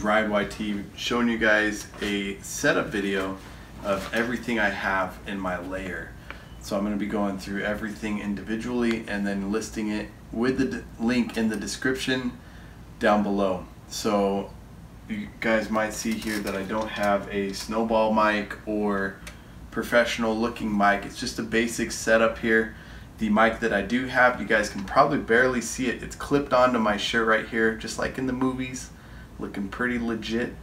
Ryan YT showing you guys a setup video of everything I have in my layer. So I'm going to be going through everything individually and then listing it with the link in the description down below. So you guys might see here that I don't have a snowball mic or professional looking mic. It's just a basic setup here. The mic that I do have, you guys can probably barely see it. It's clipped onto my shirt right here, just like in the movies. Looking pretty legit.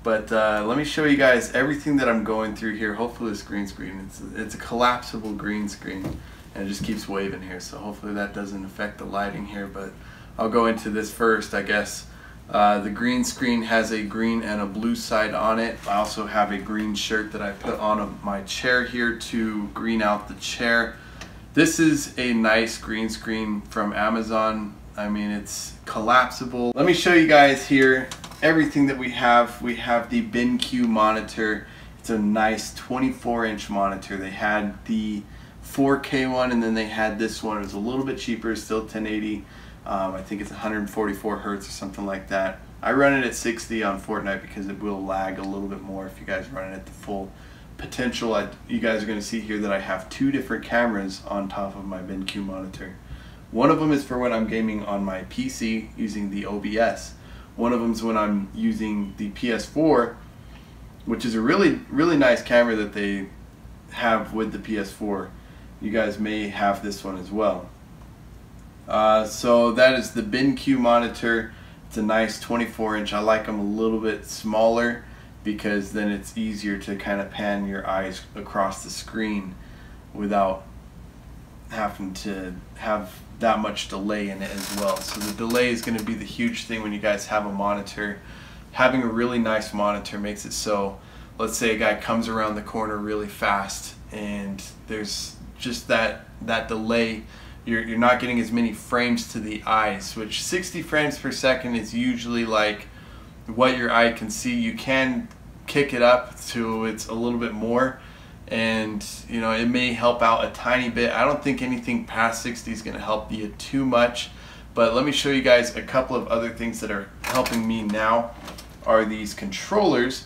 But let me show you guys everything that I'm going through here. Hopefully this green screen, it's a collapsible green screen and it just keeps waving here, so hopefully that doesn't affect the lighting here. But I'll go into this first, I guess. The green screen has a green and a blue side on it. I also have a green shirt that I put on my chair here to green out the chair. This is a nice green screen from Amazon. I mean, it's collapsible. Let me show you guys here everything that we have. We have the BenQ monitor. It's a nice 24-inch monitor. They had the 4K one and then they had this one. It was a little bit cheaper, still 1080. I think it's 144 hertz or something like that. I run it at 60 on Fortnite because it will lag a little bit more if you guys run it at the full potential. You guys are going to see here that I have two different cameras on top of my BenQ monitor. One of them is for when I'm gaming on my PC using the OBS. One of them is when I'm using the PS4, which is a really nice camera that they have with the PS4. You guys may have this one as well. So that is the BenQ monitor. It's a nice 24-inch. I like them a little bit smaller because then it's easier to kind of pan your eyes across the screen without having to have that much delay in it as well. So the delay is going to be the huge thing when you guys have a monitor. Having a really nice monitor makes it so, let's say a guy comes around the corner really fast and there's just that delay. You're not getting as many frames to the eyes, which 60 frames per second is usually like what your eye can see. You can kick it up to it's a little bit more, and you know, it may help out a tiny bit. I don't think anything past 60 is going to help you too much, but let me show you guys a couple of other things that are helping me now are these controllers.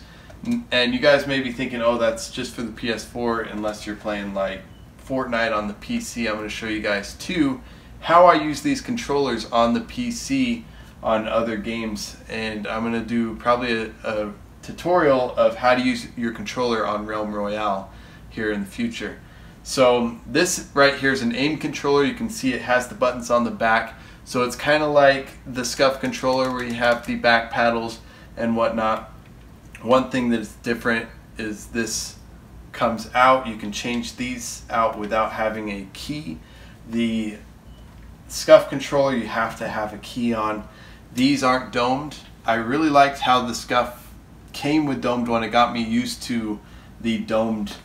And you guys may be thinking, oh, that's just for the PS4 unless you're playing like Fortnite on the PC. I'm going to show you guys too how I use these controllers on the PC on other games, and I'm going to do probably a tutorial of how to use your controller on Realm Royale here in the future. So this right here is an aim controller. You can see it has the buttons on the back, so it's kind of like the SCUF controller where you have the back paddles and whatnot. One thing that is different is this comes out. You can change these out without having a key. The SCUF controller you have to have a key on. These aren't domed. I really liked how the SCUF came with domed one. It got me used to the domed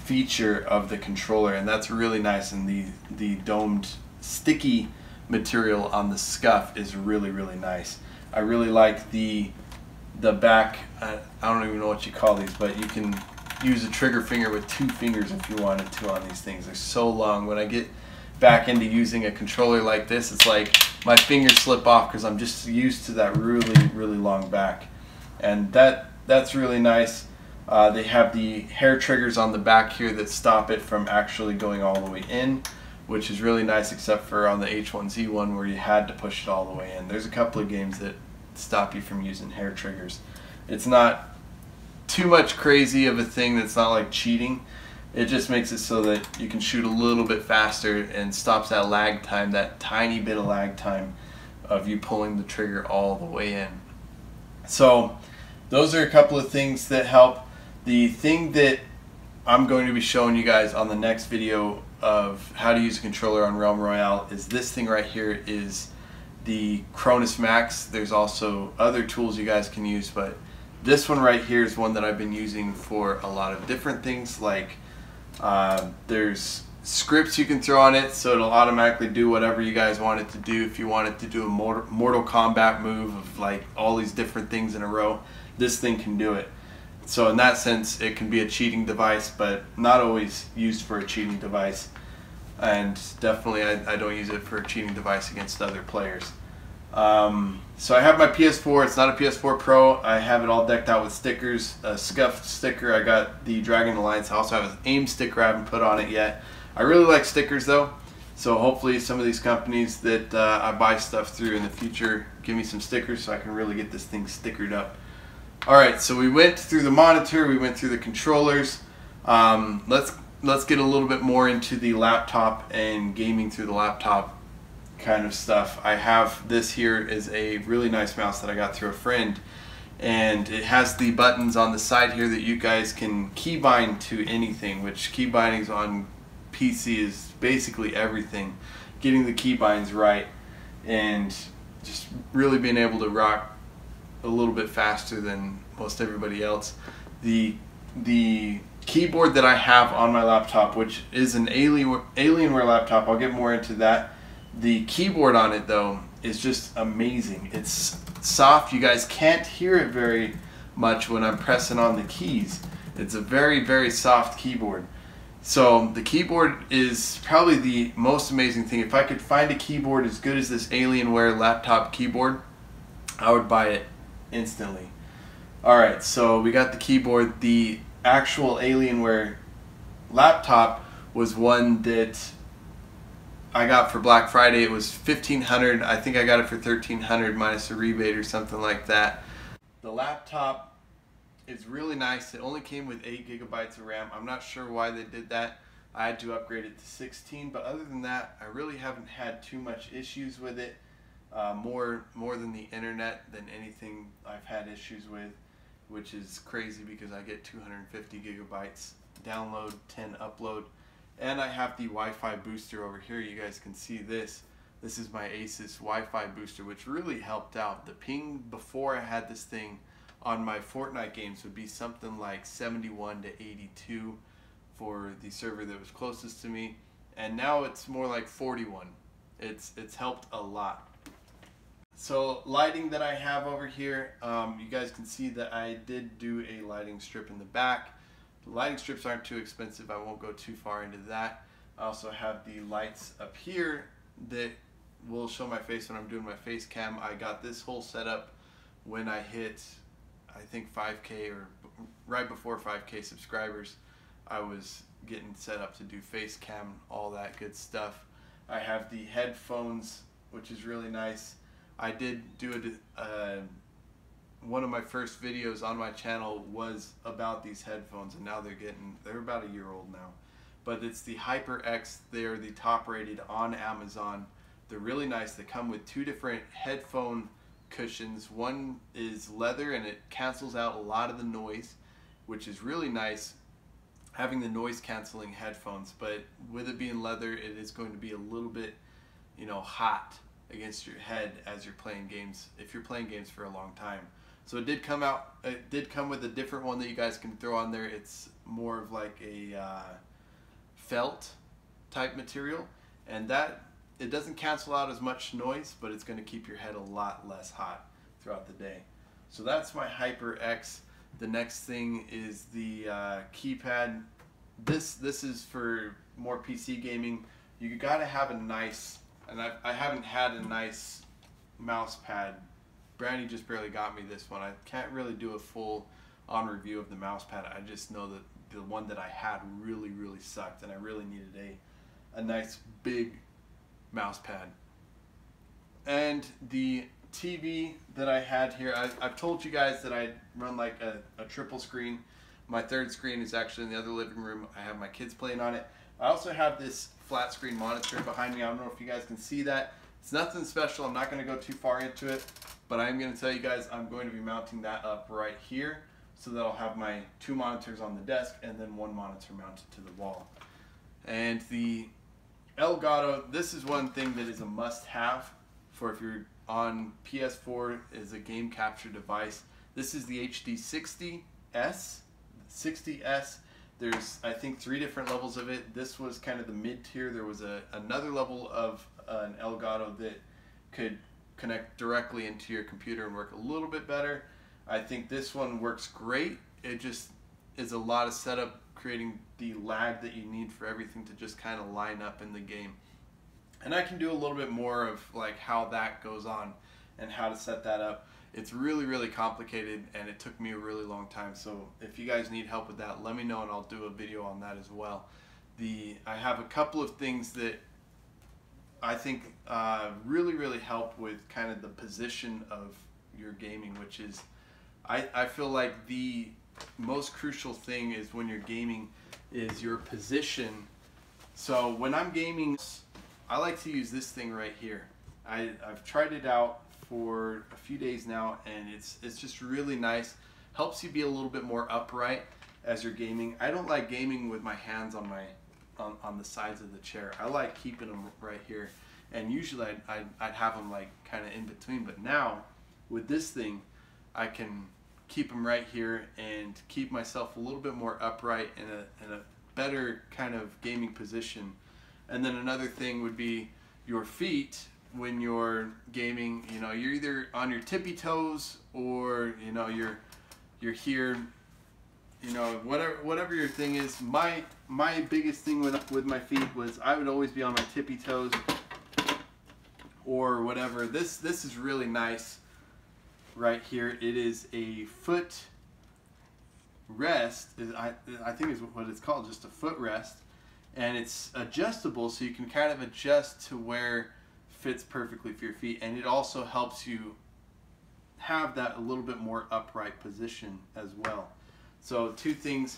feature of the controller, and that's really nice. And the domed sticky material on the SCUF is really nice. I really like the back. I don't even know what you call these, but you can use a trigger finger with two fingers if you wanted to on these things. They're so long. When I get back into using a controller like this, it's like my fingers slip off because I'm just used to that really long back, and that's really nice. They have the hair triggers on the back here that stop it from actually going all the way in, which is really nice, except for on the H1Z1 where you had to push it all the way in. There's a couple of games that stop you from using hair triggers. It's not too much crazy of a thing. That's not like cheating. It just makes it so that you can shoot a little bit faster and stops that lag time, that tiny bit of lag time of you pulling the trigger all the way in. So those are a couple of things that help. The thing that I'm going to be showing you guys on the next video of how to use a controller on Realm Royale is this thing right here, is the Cronusmax. There's also other tools you guys can use, but this one right here is one that I've been using for a lot of different things. Like there's scripts you can throw on it, so it'll automatically do whatever you guys want it to do. If you want it to do a Mortal Kombat move of like all these different things in a row, this thing can do it. So in that sense, it can be a cheating device, but not always used for a cheating device. And definitely I don't use it for a cheating device against other players. So I have my PS4. It's not a PS4 Pro. I have it all decked out with stickers. A scuffed sticker. I got the Dragon Alliance. I also have an AIM sticker I haven't put on it yet. I really like stickers though. So hopefully some of these companies that I buy stuff through in the future give me some stickers so I can really get this thing stickered up. Alright, so we went through the monitor. We went through the controllers. Let's get a little bit more into the laptop and gaming through the laptop kind of stuff. I have this here is a really nice mouse that I got through a friend, and it has the buttons on the side here that you guys can keybind to anything, which keybinding on PC is basically everything. Getting the keybinds right and just really being able to rock a little bit faster than most everybody else. The keyboard that I have on my laptop, which is an Alienware laptop, I'll get more into that. The keyboard on it though is just amazing. It's soft. You guys can't hear it very much when I'm pressing on the keys. It's a very soft keyboard. So the keyboard is probably the most amazing thing. If I could find a keyboard as good as this Alienware laptop keyboard, I would buy it instantly. Alright, so we got the keyboard. The actual Alienware laptop was one that I got for Black Friday. It was $1,500. I think I got it for $1,300 minus a rebate or something like that. The laptop is really nice. It only came with 8 gigabytes of RAM. I'm not sure why they did that. I had to upgrade it to 16, but other than that, I really haven't had too much issues with it. More than the internet than anything I've had issues with, which is crazy because I get 250 gigabytes download, 10 upload. And I have the Wi-Fi booster over here. You guys can see this. This is my Asus Wi-Fi booster, which really helped out. The ping before I had this thing on my Fortnite games would be something like 71 to 82 for the server that was closest to me, and now it's more like 41. It's helped a lot. So lighting that I have over here, you guys can see that I did do a lighting strip in the back. The lighting strips aren't too expensive. I won't go too far into that. I also have the lights up here that will show my face when I'm doing my face cam. I got this whole setup when I hit, I think 5K or right before 5K subscribers. I was getting set up to do face cam, all that good stuff. I have the headphones, which is really nice. I did do one of my first videos on my channel was about these headphones, and now they're about a year old now. But it's the HyperX. They're the top rated on Amazon. They're really nice. They come with 2 different headphone cushions. One is leather and it cancels out a lot of the noise, which is really nice, having the noise canceling headphones. But with it being leather, it is going to be a little bit, hot against your head as you're playing games, if you're playing games for a long time. So it did come with a different one that you guys can throw on there. It's more of like a felt type material, and that it doesn't cancel out as much noise, but it's going to keep your head a lot less hot throughout the day. So that's my HyperX. The next thing is the Keypad. This is for more PC gaming. You gotta have a nice, and I haven't had a nice mouse pad. Brandy just barely got me this one. I can't really do a full on review of the mouse pad. I just know that the one that I had really sucked, and I really needed a nice big mouse pad. And the TV that I had here, I've told you guys that I run like a triple screen. My third screen is actually in the other living room. I have my kids playing on it. I also have this flat screen monitor behind me. I don't know if you guys can see that. It's nothing special. I'm not going to go too far into it, but I'm going to tell you guys I'm going to be mounting that up right here so that I'll have my 2 monitors on the desk and then 1 monitor mounted to the wall. And the Elgato, this is one thing that is a must-have for if you're on PS4 as a game capture device. This is the HD 60S. There's, I think, 3 different levels of it. This was kind of the mid-tier. There was another level of an Elgato that could connect directly into your computer and work a little bit better. I think this one works great. It just is a lot of setup, creating the lag that you need for everything to just kind of line up in the game. And I can do a little bit more of like how that goes on and how to set that up. It's really, really complicated, and it took me a really long time. So if you guys need help with that, let me know and I'll do a video on that as well. I have a couple of things that I think really, really help with kind of the position of your gaming, which is, I feel like the most crucial thing is when you're gaming is your position. So when I'm gaming, I like to use this thing right here. I've tried it out for a few days now, and it's just really nice. Helps you be a little bit more upright as you're gaming. I don't like gaming with my hands on the sides of the chair. I like keeping them right here, and usually I'd have them like kind of in between, but now with this thing I can keep them right here and keep myself a little bit more upright in a better kind of gaming position. And then another thing would be your feet. When you're gaming, you know, you're either on your tippy toes or, you know, you're here, you know, whatever your thing is. My biggest thing with my feet was I would always be on my tippy toes or whatever. This is really nice right here. It is a foot rest. I think is what it's called, just a foot rest, and it's adjustable, so you can kind of adjust to where fits perfectly for your feet, and it also helps you have that a little bit more upright position as well. So two things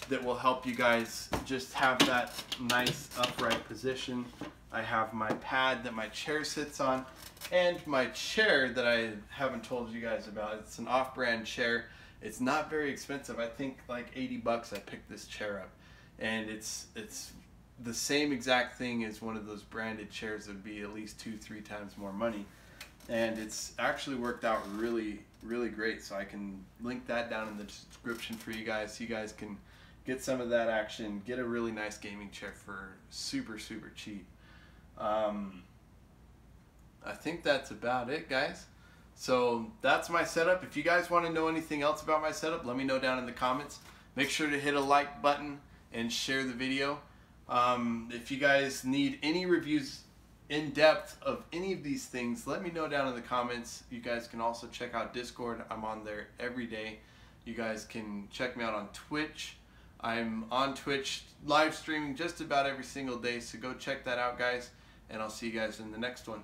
that will help you guys just have that nice upright position. I have my pad that my chair sits on, and my chair that I haven't told you guys about. It's an off-brand chair. It's not very expensive. I think like 80 bucks I picked this chair up, and it's the same exact thing as one of those branded chairs that would be at least 2-3 times more money, and it's actually worked out really, really great. So I can link that down in the description for you guys, so you guys can get some of that action, get a really nice gaming chair for super, super cheap. I think that's about it, guys. So that's my setup. If you guys want to know anything else about my setup, let me know down in the comments. Make sure to hit a like button and share the video. If you guys need any reviews in depth of any of these things, let me know down in the comments. You guys can also check out Discord. I'm on there every day. You guys can check me out on Twitch. I'm on Twitch live streaming just about every single day, so go check that out, guys, and I'll see you guys in the next one.